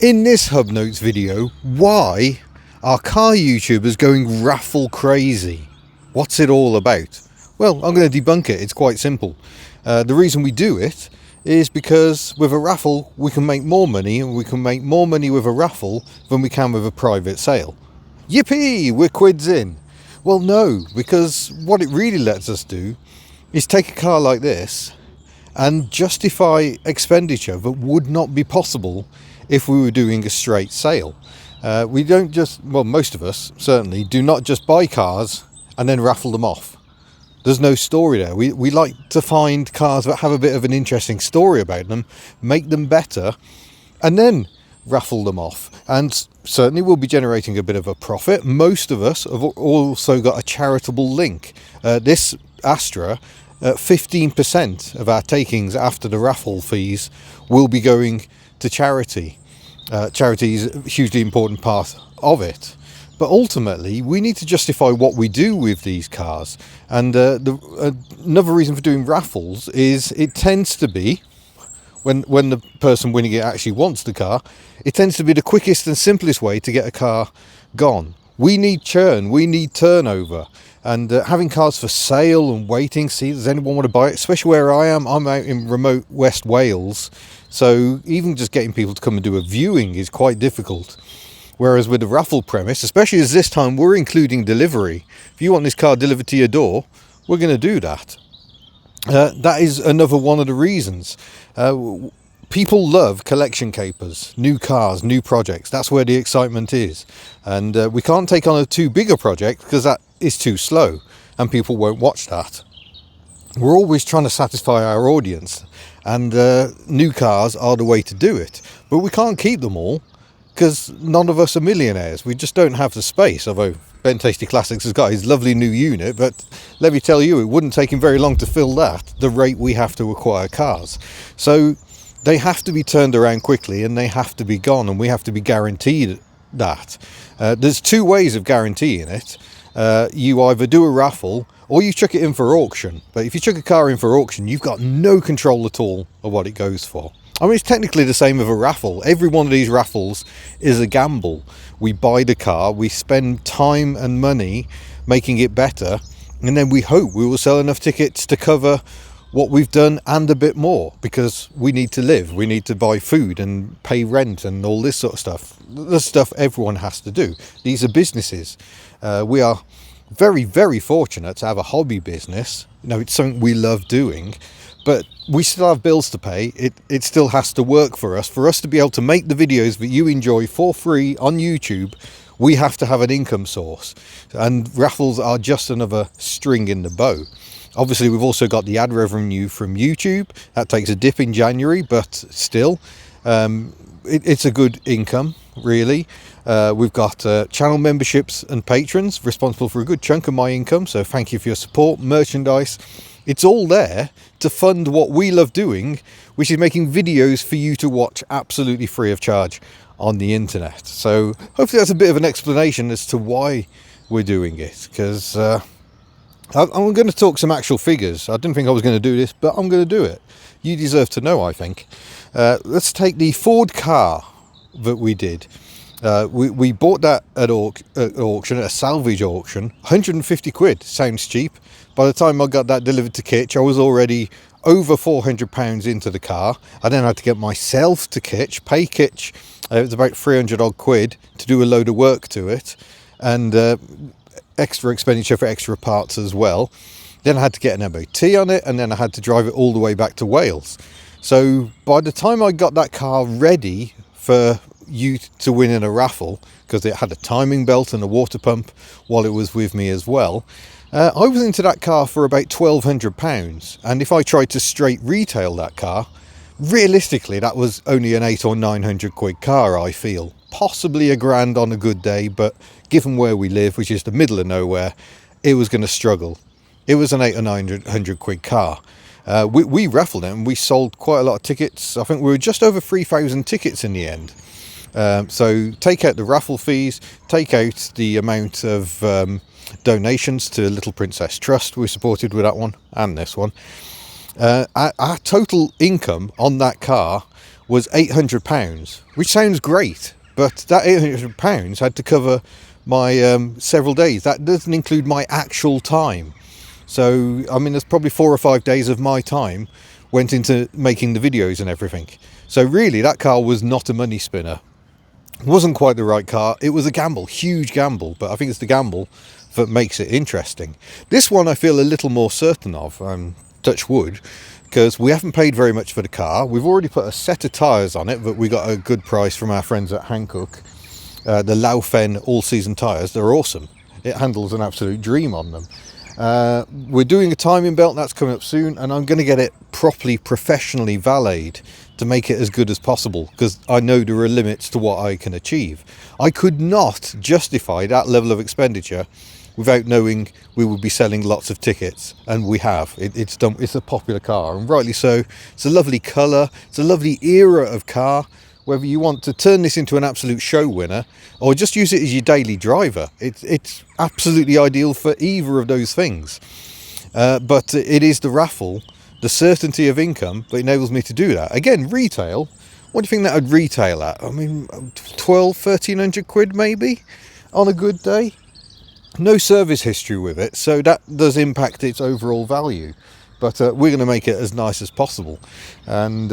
In this Hub Notes video, why are car YouTubers going raffle crazy? What's it all about? Well, I'm going to debunk it. It's quite simple. The reason we do it is because with a raffle we can make more money, and we can make more money with a raffle than we can with a private sale. Yippee! We're quids in. Well, no, because what it really lets us do is take a car like this and justify expenditure that would not be possible if we were doing a straight sale. We don't just, well, most of us certainly do not just buy cars and then raffle them off. There's no story there. We like to find cars that have a bit of an interesting story about them, make them better, and then raffle them off. And certainly we'll be generating a bit of a profit. Most of us have also got a charitable link. This Astra, 15% of our takings after the raffle fees will be going to charity. Charity is a hugely important part of it. But ultimately, we need to justify what we do with these cars. And another reason for doing raffles is it tends to be, when the person winning it actually wants the car, it tends to be the quickest and simplest way to get a car gone. We need churn, we need turnover. And having cars for sale and waiting, see, does anyone want to buy it? Especially where I am, I'm out in remote West Wales. So even just getting people to come and do a viewing is quite difficult. Whereas with the raffle premise, especially as this time we're including delivery. If you want this car delivered to your door, we're going to do that. That is another one of the reasons. People love collection capers, new cars, new projects. That's where the excitement is. And we can't take on a too big a project because that is too slow and people won't watch that. We're always trying to satisfy our audience, and new cars are the way to do it. But we can't keep them all because none of us are millionaires. We just don't have the space, although Ben Tasty Classics has got his lovely new unit, but let me tell you, it wouldn't take him very long to fill that, the rate we have to acquire cars. So they have to be turned around quickly and they have to be gone, and we have to be guaranteed that. There's two ways of guaranteeing it. You either do a raffle or you chuck it in for auction. But if you chuck a car in for auction, you've got no control at all of what it goes for. I mean, it's technically the same with a raffle. Every one of these raffles is a gamble. We buy the car, we spend time and money making it better, and then we hope we will sell enough tickets to cover what we've done and a bit more, because we need to live, we need to buy food and pay rent and all this sort of stuff. The stuff everyone has to do. These are businesses. We are very, very fortunate to have a hobby business. You know, it's something we love doing, but we still have bills to pay. It still has to work for us to be able to make the videos that you enjoy for free on YouTube. We have to have an income source, and raffles are just another string in the bow. Obviously, we've also got the ad revenue from YouTube. That takes a dip in January, but still, it's a good income, really. We've got channel memberships and patrons responsible for a good chunk of my income, so thank you for your support. Merchandise, it's all there to fund what we love doing, which is making videos for you to watch absolutely free of charge on the internet. So hopefully that's a bit of an explanation as to why we're doing it, because I'm going to talk some actual figures. I didn't think I was going to do this, but I'm going to do it. You deserve to know, I think. Let's take the Ford car that we did. We bought that at auction, at a salvage auction. 150 quid, sounds cheap. By the time I got that delivered to Kitch, I was already over £400 into the car. I then had to get myself to Kitch, pay Kitch. It was about 300 odd quid to do a load of work to it, and extra expenditure for extra parts as well. Then I had to get an MOT on it, and then I had to drive it all the way back to Wales. So by the time I got that car ready for you to win in a raffle, because it had a timing belt and a water pump while it was with me as well, I was into that car for about £1,200. And if I tried to straight retail that car, realistically that was only an 800 or 900 quid car, I feel. Possibly £1,000 on a good day, but given where we live, which is the middle of nowhere, it was going to struggle. It was an 800 or 900 quid car. We raffled it and we sold quite a lot of tickets. I think we were just over 3,000 tickets in the end. So take out the raffle fees, take out the amount of donations to Little Princess Trust we supported with that one and this one. Our total income on that car was £800, which sounds great, but that £800 had to cover my several days. That doesn't include my actual time. So I mean, there's probably 4 or 5 days of my time went into making the videos and everything. So really, that car was not a money spinner. It wasn't quite the right car. It was a gamble, huge gamble, but I think it's the gamble that makes it interesting. This one I feel a little more certain of, touch wood, because we haven't paid very much for the car. We've already put a set of tyres on it, but we got a good price from our friends at Hankook. The Laufen all-season tyres, they're awesome. It handles an absolute dream on them. We're doing a timing belt, that's coming up soon, and I'm going to get it properly, professionally valeted to make it as good as possible, because I know there are limits to what I can achieve. I could not justify that level of expenditure without knowing we would be selling lots of tickets, and we have. It's done. It's a popular car, and rightly so. It's a lovely colour, it's a lovely era of car. Whether you want to turn this into an absolute show winner or just use it as your daily driver, it's absolutely ideal for either of those things. But it is the raffle, the certainty of income that enables me to do that. Again, retail, what do you think that would retail at? I mean, 1,200-1,300 quid maybe on a good day. No service history with it, so that does impact its overall value. But we're going to make it as nice as possible. And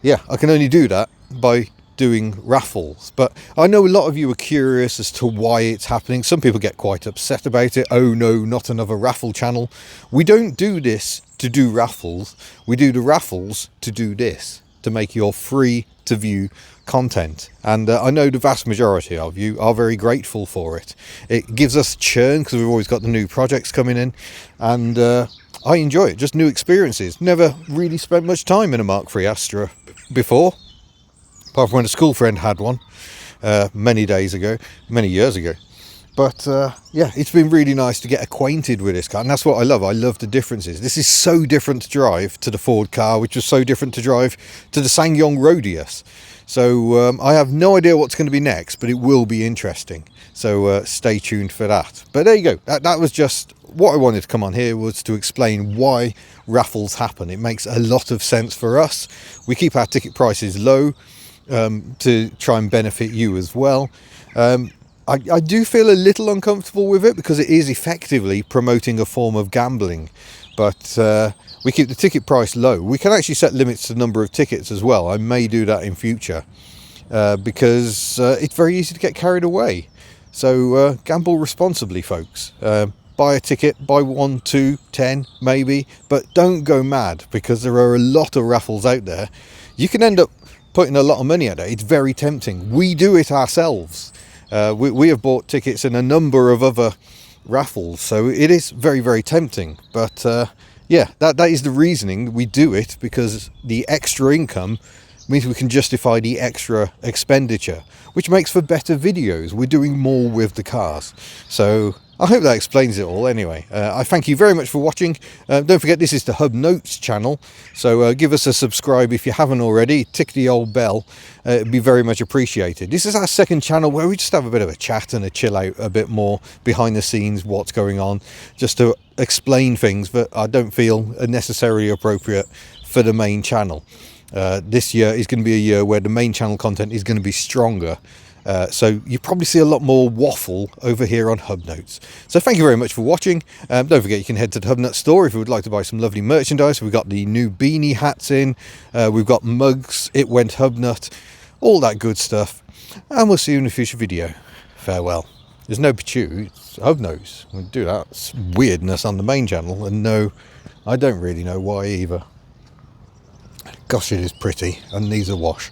yeah, I can only do that by doing raffles. But I know a lot of you are curious as to why it's happening. Some people get quite upset about it. Oh no, not another raffle channel. We don't do this to do raffles. We do the raffles to do this, to make your free to view content. And I know the vast majority of you are very grateful for it. It gives us churn because we've always got the new projects coming in, and I enjoy it, just new experiences. Never really spent much time in a Mark III Astra before, apart from when a school friend had one many years ago. But yeah, it's been really nice to get acquainted with this car, and that's what I love. I love the differences. This is so different to drive to the Ford car, which was so different to drive to the SsangYong Rodius. So I have no idea what's going to be next, but it will be interesting. So stay tuned for that. But there you go. That was just what I wanted to come on here, was to explain why raffles happen. It makes a lot of sense for us. We keep our ticket prices low to try and benefit you as well. I do feel a little uncomfortable with it because it is effectively promoting a form of gambling, but we keep the ticket price low. We can actually set limits to the number of tickets as well. I may do that in future because it's very easy to get carried away. So gamble responsibly, folks. Buy a ticket, buy 1, 2, 10 maybe, but don't go mad, because there are a lot of raffles out there. You can end up putting a lot of money at it. It's very tempting. We do it ourselves. We have bought tickets in a number of other raffles, so it is very, very tempting. But yeah, that is the reasoning we do it, because the extra income means we can justify the extra expenditure, which makes for better videos. We're doing more with the cars. So I hope that explains it all. Anyway, I thank you very much for watching. Don't forget, this is the Hub Notes channel, so give us a subscribe if you haven't already. Tick the old bell. It'd be very much appreciated. This is our second channel where we just have a bit of a chat and a chill out a bit more behind the scenes, what's going on, just to explain things that I don't feel are necessarily appropriate for the main channel. This year is going to be a year where the main channel content is going to be stronger. So you probably see a lot more waffle over here on Hub Notes. So thank you very much for watching. Don't forget, you can head to the Hub Nut store if you would like to buy some lovely merchandise. We've got the new beanie hats in. We've got mugs. It went Hub Nut. All that good stuff. And we'll see you in a future video. Farewell. There's no Pachu. It's Hub Notes. We'll do that. It's weirdness on the main channel. And no, I don't really know why either. Gosh, it is pretty. And needs a wash.